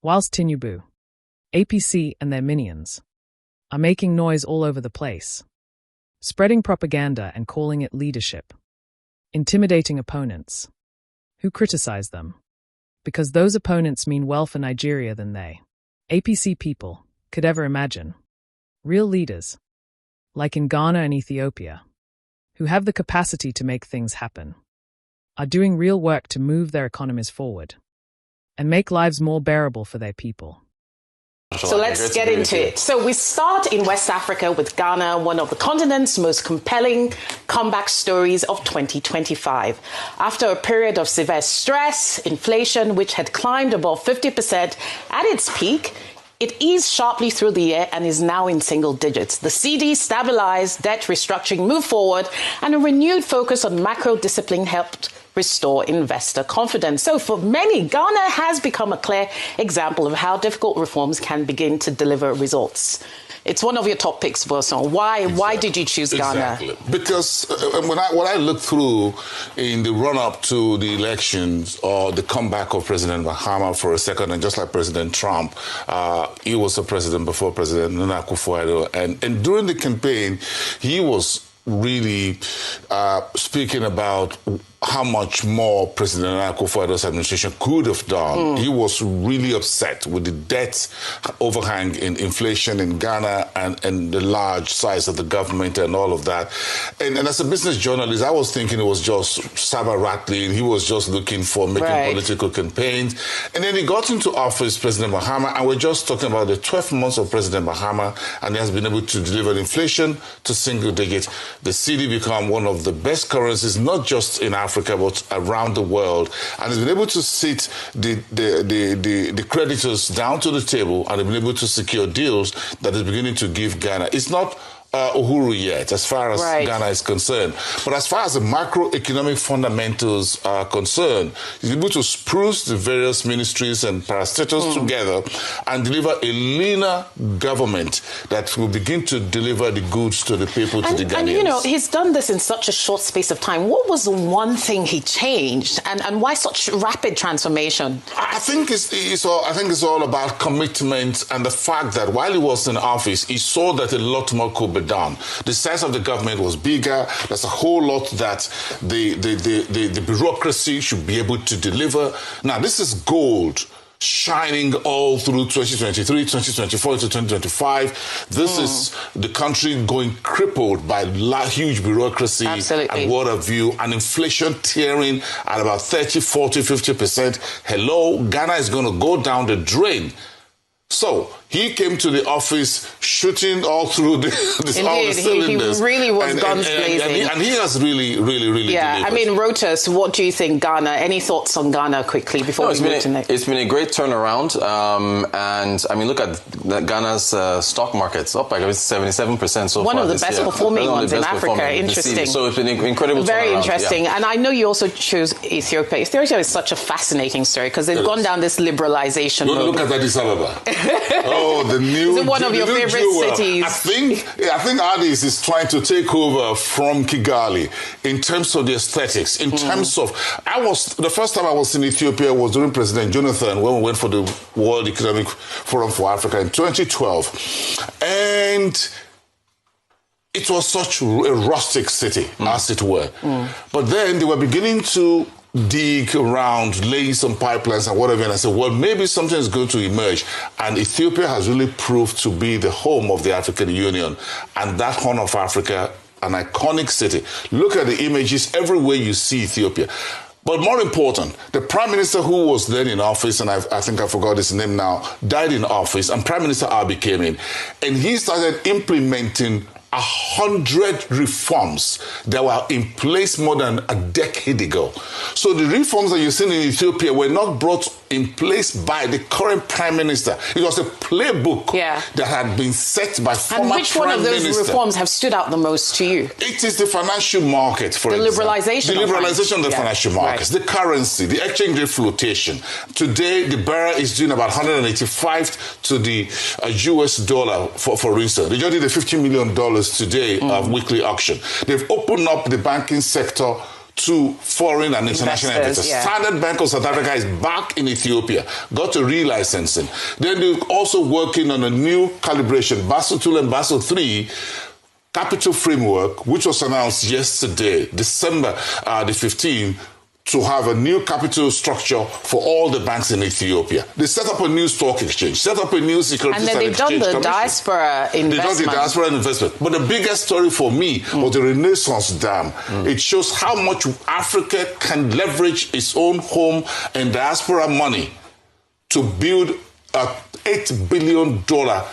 Whilst Tinubu, APC and their minions are making noise all over the place, spreading propaganda and calling it leadership, intimidating opponents who criticize them, because those opponents mean well for Nigeria than they, APC people, could ever imagine. Real leaders, like in Ghana and Ethiopia, who have the capacity to make things happen, are doing real work to move their economies forward and make lives more bearable for their people. So let's get into it. So we start in West Africa with Ghana, one of the continent's most compelling comeback stories of 2025. After a period of severe stress, inflation, which had climbed above 50% at its peak, it eased sharply through the year and is now in single digits. The CD stabilized, debt restructuring moved forward, and a renewed focus on macro discipline helped restore investor confidence. So for many, Ghana has become a clear example of how difficult reforms can begin to deliver results. It's one of your top picks, Boson. Why did you choose Ghana? Exactly. Because when I look through in the run-up to the elections or the comeback of President Mahama for a second, and just like President Trump, he was the president before President Nana Akufo-Addo, and during the campaign, he was really speaking about how much more President Akufo-Addo's administration could have done. He was really upset with the debt overhang in inflation in Ghana and the large size of the government and all of that. And as a business journalist, I was thinking it was just saber rattling. He was just looking for making political campaigns. And then he got into office, President Mahama, and we're just talking about the 12 months of President Mahama, and he has been able to deliver inflation to single digits. The cedi become one of the best currencies, not just in Africa, but around the world, and has been able to sit the creditors down to the table and have been able to secure deals that is beginning to give Ghana. It's not Uhuru yet, as far as Ghana is concerned. But as far as the macroeconomic fundamentals are concerned, he's able to spruce the various ministries and parastatals together and deliver a leaner government that will begin to deliver the goods to the people, to the Ghanaians. And, you know, he's done this in such a short space of time. What was the one thing he changed, and why such rapid transformation? I think it's all about commitment and the fact that while he was in office, he saw that a lot more could be done. The size of the government was bigger. There's a whole lot that the bureaucracy should be able to deliver. Now, this is gold shining all through 2023, 2024 to 2025. This is the country going crippled by huge bureaucracy and what have you, and inflation tearing at about 30, 40, 50%. Hello, Ghana is going to go down the drain. So he came to the office shooting all through all the cylinders. He really was guns blazing. And he has really delivered. I mean, Rotas, what do you think, Ghana? Any thoughts on Ghana quickly before we move to next? It's been a great turnaround. And, I mean, look at Ghana's stock markets, up by 77% so far. One of the best performing ones in Africa. Interesting. So it's been an incredible turnaround. Very interesting. Yeah. And I know you also chose Ethiopia. Ethiopia is such a fascinating story because they've gone down this liberalization mode. Look at Addis Ababa. Oh, the new... Is it one of your favorite cities? I think Addis is trying to take over from Kigali in terms of the aesthetics, in terms of... The first time I was in Ethiopia was during President Jonathan when we went for the World Economic Forum for Africa in 2012. And it was such a rustic city, as it were. But then they were beginning to dig around, laying some pipelines and whatever, and I said, well, maybe something is going to emerge. And Ethiopia has really proved to be the home of the African Union, and that Horn of Africa, an iconic city. Look at the images everywhere you see Ethiopia. But more important, the Prime Minister who was then in office, and I think I forgot his name now, died in office, and Prime Minister Abiy came in, and he started implementing 100 reforms that were in place more than a decade ago. So the reforms that you've seen in Ethiopia were not brought in place by the current Prime Minister. It was a playbook that had been set by former Prime Minister. And which one of those reforms have stood out the most to you? It is the financial market, for example. The liberalization of the financial markets, the currency, the exchange rate flotation. Today, the bearer is doing about 185 to the US dollar, for instance. They just did the $50 million today of weekly auction. They've opened up the banking sector to foreign and international investors. Yeah. Standard Bank of South Africa is back in Ethiopia, got a relicensing. Then they're also working on a new calibration, Basel II and Basel III capital framework, which was announced yesterday, December the 15th, to have a new capital structure for all the banks in Ethiopia. They set up a new stock exchange, set up a new securities and exchange commission. And they've done the diaspora investment. They've done the diaspora investment. But the biggest story for me was the Renaissance Dam. It shows how much Africa can leverage its own home and diaspora money to build a $8 billion dam.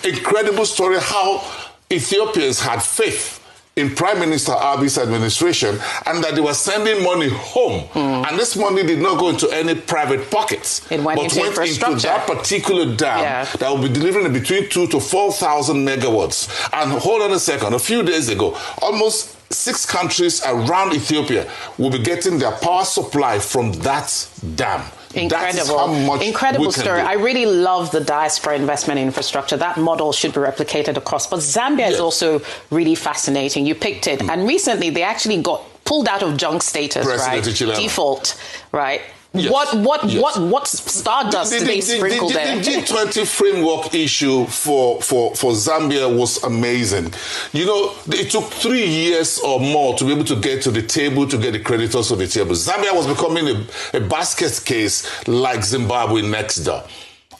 Incredible story how Ethiopians had faith in Prime Minister Abiy's administration, and that they were sending money home. And this money did not go into any private pockets. It went into that particular dam that will be delivering between 2,000 to 4,000 megawatts. And hold on a second, a few days ago, almost 6 countries around Ethiopia will be getting their power supply from that dam. Incredible story. I really love the diaspora investment infrastructure. That model should be replicated across. But Zambia is also really fascinating. You picked it. And recently they actually got pulled out of junk status, right? Default, right? Yes. What stardust did they sprinkle there? The G20 framework issue for Zambia was amazing. You know, it took 3 years or more to be able to get to the table, to get the creditors to the table. Zambia was becoming a basket case like Zimbabwe next door.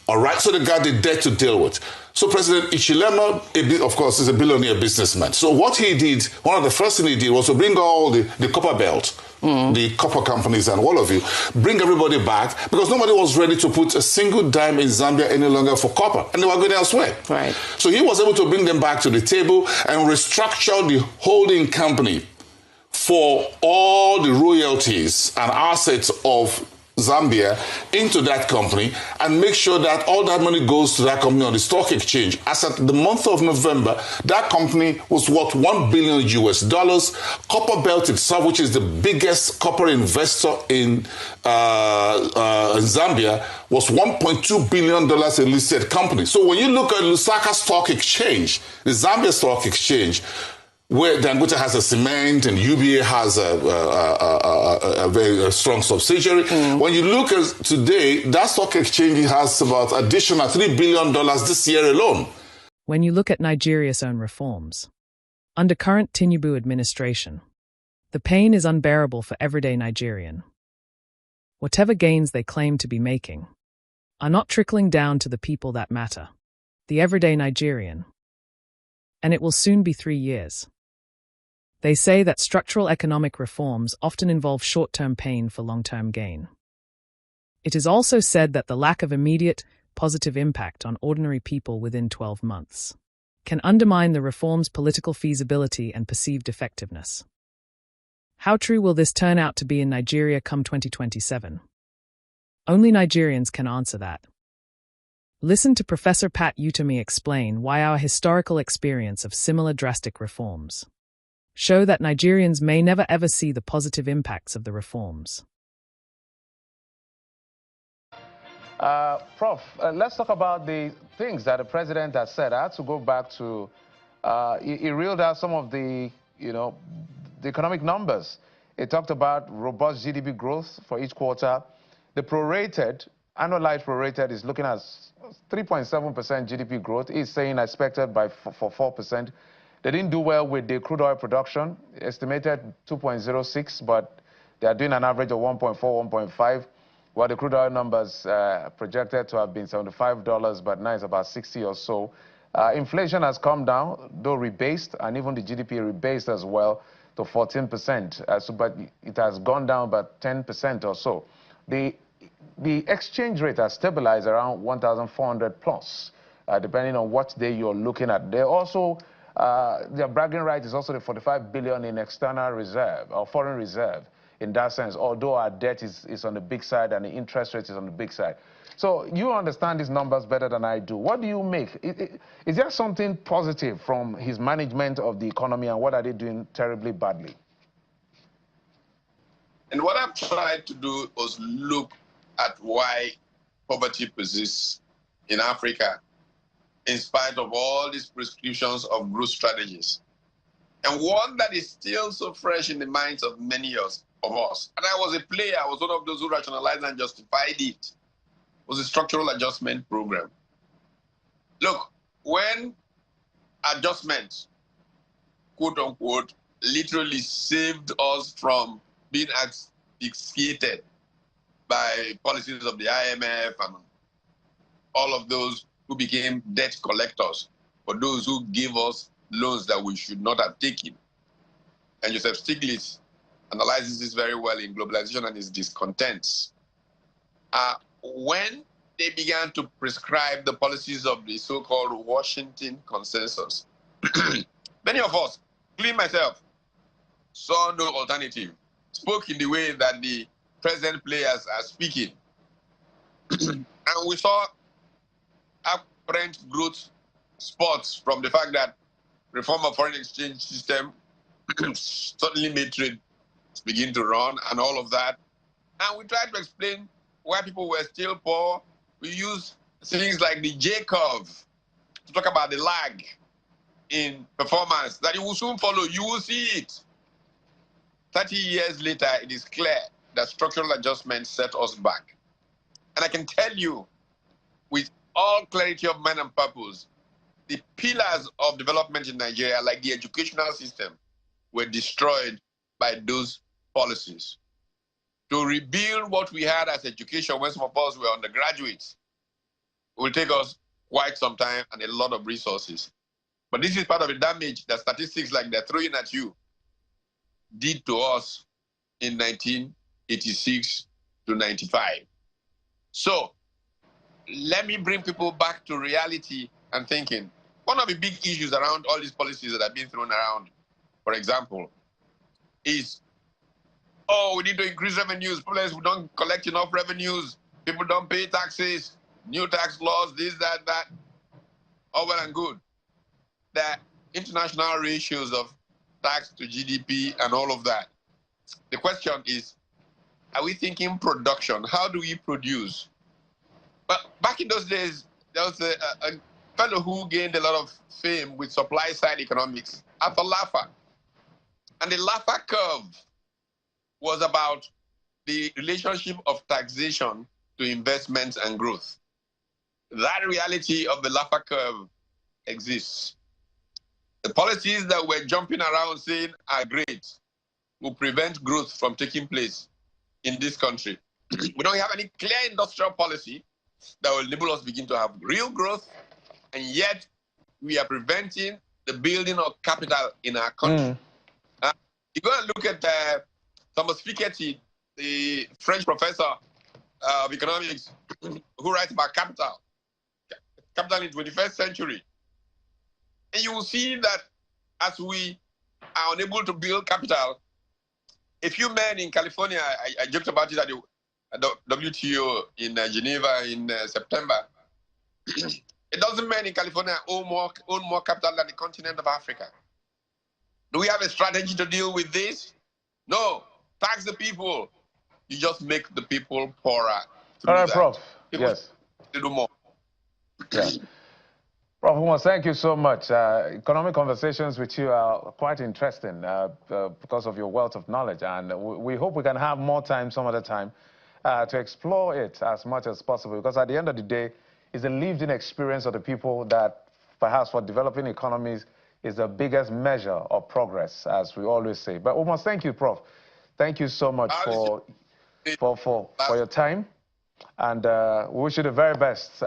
All right, so they got the debt to deal with. So President Ichilema, of course, is a billionaire businessman. So what he did, one of the first things he did was to bring all the copper belt, the copper companies and all of you, bring everybody back, because nobody was ready to put a single dime in Zambia any longer for copper, and they were going elsewhere. Right. So he was able to bring them back to the table and restructure the holding company for all the royalties and assets of Zambia into that company and make sure that all that money goes to that company on the stock exchange. As at the month of November, that company was worth $1 billion US. Copperbelt itself, which is the biggest copper investor in Zambia, was $1.2 billion a listed company. So when you look at Lusaka Stock Exchange, the Zambia Stock Exchange, where Dangote has a cement and UBA has a very strong subsidiary. When you look at today, that stock exchange has about additional $3 billion this year alone. When you look at Nigeria's own reforms, under current Tinubu administration, the pain is unbearable for everyday Nigerian. Whatever gains they claim to be making are not trickling down to the people that matter, the everyday Nigerian. And it will soon be 3 years. They say that structural economic reforms often involve short-term pain for long-term gain. It is also said that the lack of immediate, positive impact on ordinary people within 12 months can undermine the reform's political feasibility and perceived effectiveness. How true will this turn out to be in Nigeria come 2027? Only Nigerians can answer that. Listen to Professor Pat Utomi explain why our historical experience of similar drastic reforms show that Nigerians may never ever see the positive impacts of the reforms. Prof, let's talk about the things that the president has said. I had to go back to, he reeled out some of the, the economic numbers. He talked about robust GDP growth for each quarter. The prorated, annualized prorated is looking at 3.7% GDP growth. He's saying expected for 4%. They didn't do well with the crude oil production, estimated 2.06, but they are doing an average of 1.4, 1.5, while the crude oil numbers projected to have been $75, but now it's about 60 or so. Inflation has come down, though rebased, and even the GDP rebased as well to 14%, but it has gone down about 10% or so. The exchange rate has stabilized around 1,400 plus, depending on what day you're looking at. They also their bragging right is also the 45 billion in external reserve or foreign reserve in that sense, although our debt is on the big side and the interest rate is on the big side. So you understand these numbers better than I do. What do you make? Is there something positive from his management of the economy, and what are they doing terribly badly? And what I've tried to do was look at why poverty persists in Africa, in spite of all these prescriptions of growth strategies. and one that is still so fresh in the minds of many of us. And I was a player. I was one of those who rationalized and justified it. Was a structural adjustment program. Look, when adjustments, quote unquote, literally saved us from being asphyxiated by policies of the IMF and all of those who became debt collectors, for those who gave us loans that we should not have taken. And Joseph Stiglitz analyzes this very well in Globalization and Its Discontents. When they began to prescribe the policies of the so-called Washington Consensus, many of us, including myself, saw no alternative, spoke in the way that the present players are speaking. And we saw apparent growth spots from the fact that reform of foreign exchange system suddenly made trade begin to run and all of that. And we tried to explain why people were still poor. We used things like the J-curve to talk about the lag in performance that you will soon follow. You will see it. 30 years later, it is clear that structural adjustments set us back. And I can tell you with all clarity of mind and purpose, the pillars of development in Nigeria, like the educational system, were destroyed by those policies. To rebuild what we had as education when some of us were undergraduates will take us quite some time and a lot of resources. But this is part of the damage that statistics like they're throwing at you did to us in 1986 to 95. So let me bring people back to reality and thinking. One of the big issues around all these policies that have been thrown around, for example, is, oh, we need to increase revenues. Plus, we don't collect enough revenues. People don't pay taxes. New tax laws, this, that. All well and good. The international ratios of tax to GDP and all of that. The question is, are we thinking production? How do we produce? But back in those days, there was a fellow who gained a lot of fame with supply-side economics, Arthur Laffer. And the Laffer curve was about the relationship of taxation to investments and growth. That reality of the Laffer curve exists. The policies that we're jumping around saying are great will prevent growth from taking place in this country. We don't have any clear industrial policy that will enable us begin to have real growth, and yet we are preventing the building of capital in our country. You go and look at Thomas Piketty, the French professor of economics, who writes about capital in the 21st century. And you will see that as we are unable to build capital, a few men in California, I joked about it at the WTO in Geneva in September, a dozen men in California own more capital than the continent of Africa. Do we have a strategy to deal with this? No. Tax the people. You just make the people poorer. All right, Prof. People Yes. To do more. Yeah. Prof. Umar, thank you so much. Economic conversations with you are quite interesting because of your wealth of knowledge. And we hope we can have more time some other time to explore it as much as possible. Because at the end of the day, it's the lived-in experience of the people that perhaps for developing economies is the biggest measure of progress, as we always say. But Umar, thank you, Prof. Thank you so much for your time. And we wish you the very best.